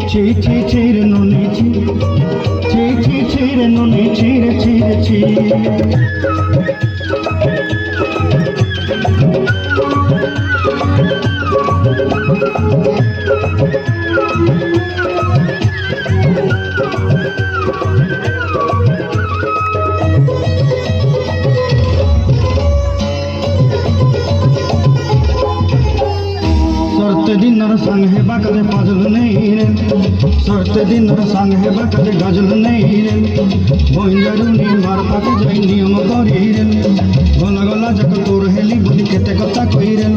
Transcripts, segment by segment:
ছি ছি ছি রে নুনি ছি ছি ছি ছি রে নুনি ছি রে ছি রে ছি सरते दिनर संग है कदे पाजल नहीं रे सरते दिनर संग है कदे गजल नहीं रे बंजारुनी मार पाके जाई नियम करी रे गला गला जक तोर हेली बुद्धि केते कथा कई रे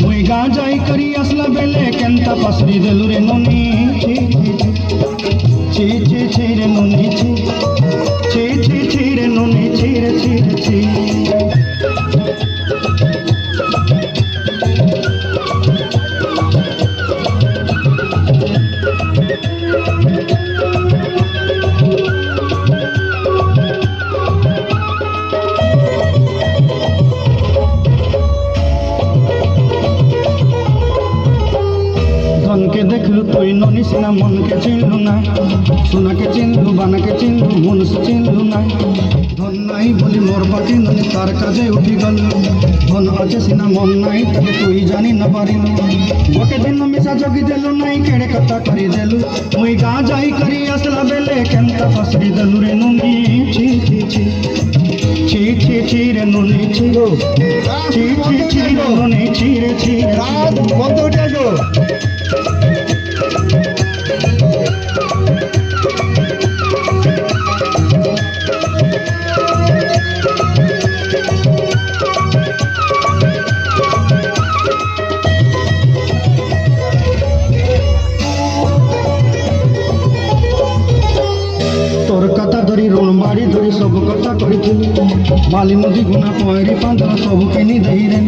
मुई गा जाई करी असला बेले केंता पसरी देलु रे ननी छी छी छी छी रे ननी छी छी छी छी रे ननी छी रे छी रे छी धन के देखलू तुई ननी सिना मन के चिन्हलू ना सोना के चिन्हलू बाना के चिन्हलू मन से चिन्हलू ना धन नहीं बोली मोर बाटी ननी तार काजे उठी गल धन अच्छे सिना मन नहीं तके तुई जानी न पारिलू गोटे दिन मिसा जगी देलू नहीं केड़े कथा करी देलू मुई गा जाई करी असला बेले केंता फसरी देलू रे ननी छी छी छी छी छी छी रे ननी छी छी छी छी रे ननी छी रे छी रात बंद उठे जो तोर कथा धरी ऋण बाड़ी धरी सब कथा करी माली मुदी गुना पहरी पांच सब किनी दही रे।